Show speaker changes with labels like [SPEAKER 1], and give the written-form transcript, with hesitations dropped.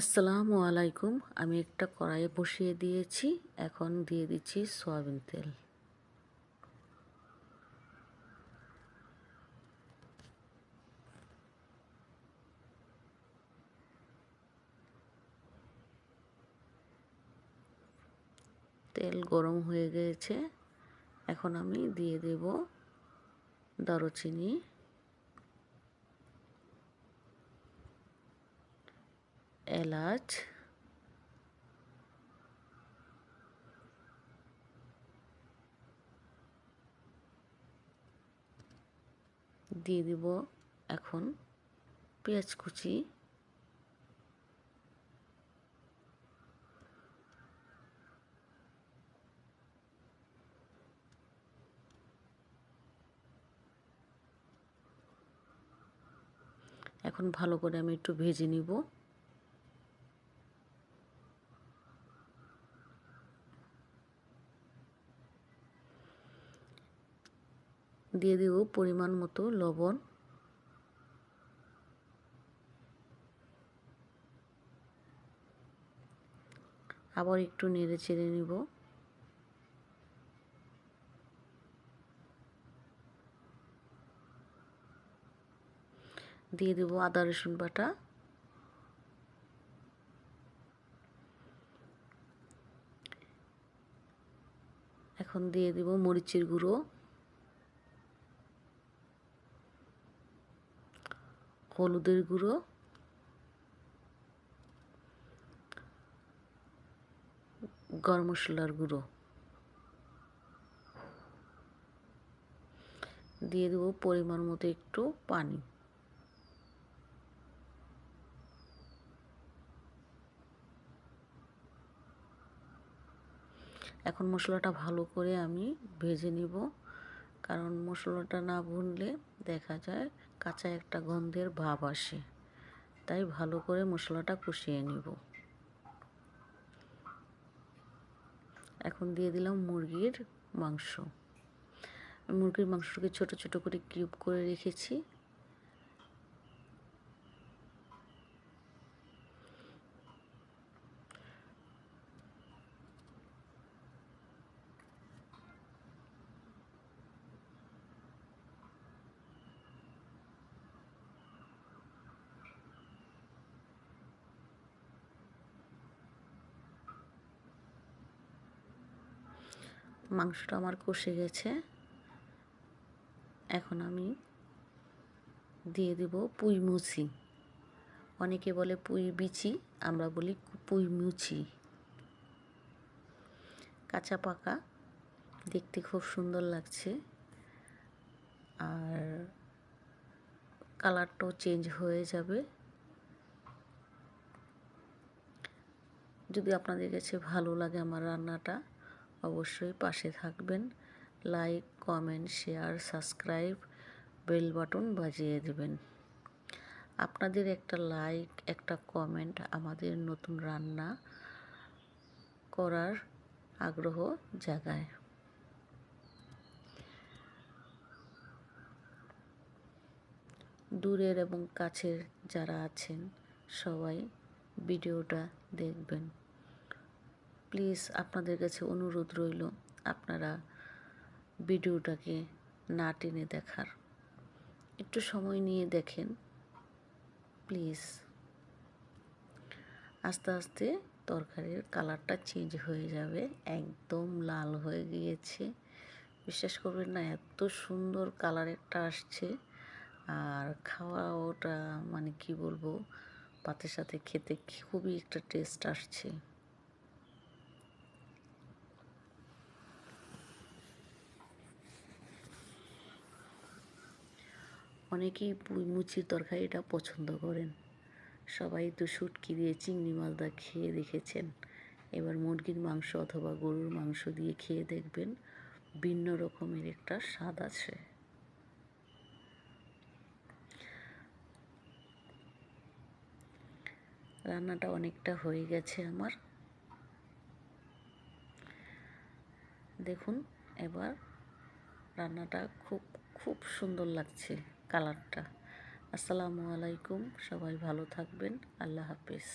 [SPEAKER 1] আসসালামু আলাইকুম। আমি একটা কড়াইয়ে বসিয়ে দিয়েছি। এখন দিয়ে দিচ্ছি সয়াবিন তেল। তেল গরম হয়ে গিয়েছে। এখন আমি দিয়ে দেব দারুচিনি, এলাচ, দিয়ে দেব এখন পেঁয়াজ কুচি, এখন ভালো করে আমি একটু ভেজে নিব। দিয়ে দেব পরিমাণ মতো লবণ, আবার একটু নেড়ে চেড়ে নিব। দিয়ে দেব আদা রসুন বাটা, এখন দিয়ে দেব মরিচের গুঁড়ো, হলুদের গুঁড়ো, গরম মশলার গুঁড়ো, দিয়ে দেব পরিমাণ মতো একটু পানি। এখন মশলাটা ভালো করে আমি ভেজে নিব, কারণ মশলাটা না ভুনলে দেখা যায় কাঁচা একটা গন্ধের ভাব আসে। তাই ভালো করে মশলাটা কষিয়ে নিব। এখন দিয়ে দিলাম মুরগির মাংস। মুরগির মাংসটাকে ছোট ছোট করে কিউব করে রেখেছি। মাংসটা আমার কষে গেছে। এখন আমি দিয়ে দেব পুঁই মুচি। অনেকে বলে পুঁই বিচি, আমরা বলি পুঁই মুচি। কাঁচা পাকা, দেখতে খুব সুন্দর লাগছে, আর কালারটাও চেঞ্জ হয়ে যাবে। যদি আপনাদের কাছে ভালো লাগে আমার রান্নাটা, অবশ্যই পাশে থাকবেন। Like, comment, share, subscribe, bell button বাজিয়ে দেবেন। আপনাদের একটা লাইক, একটা কমেন্ট আমাদের নতুন রান্না করার আগ্রহ জাগায়। দূরের এবং কাছের যারা আছেন সবাই ভিডিওটা দেখবেন। প্লিজ আপনাদের কাছে অনুরোধ রইল, আপনারা ভিডিওটাকে না টেনে দেখার, একটু সময় নিয়ে দেখেন প্লিজ। আস্তে আস্তে তরকারির কালারটা চেঞ্জ হয়ে যাবে, একদম লাল হয়ে গিয়েছে। বিশ্বাস করবেন না, এত সুন্দর কালার একটা আসছে, আর খাওয়া ওটা মানে কি বলবো, ভাতের সাথে খেতে খুবই একটা টেস্ট আসছে। অনেকেই পুঁই মুচির তরকারিটা পছন্দ করেন। সবাই তো শুটকি দিয়ে চিংড়ি মাছ দা খেয়ে দেখেছেন। এবার মুরগির মাংস অথবা গরুর মাংস দিয়ে খেয়ে দেখবেন, ভিন্ন রকমের একটা স্বাদ আছে। রান্নাটা অনেকটা হয়ে গেছে আমার। দেখুন এবার রান্নাটা খুব খুব সুন্দর লাগছে কালারটা। আসসালামু আলাইকুম, সবাই ভালো থাকবেন। আল্লাহ হাফেজ।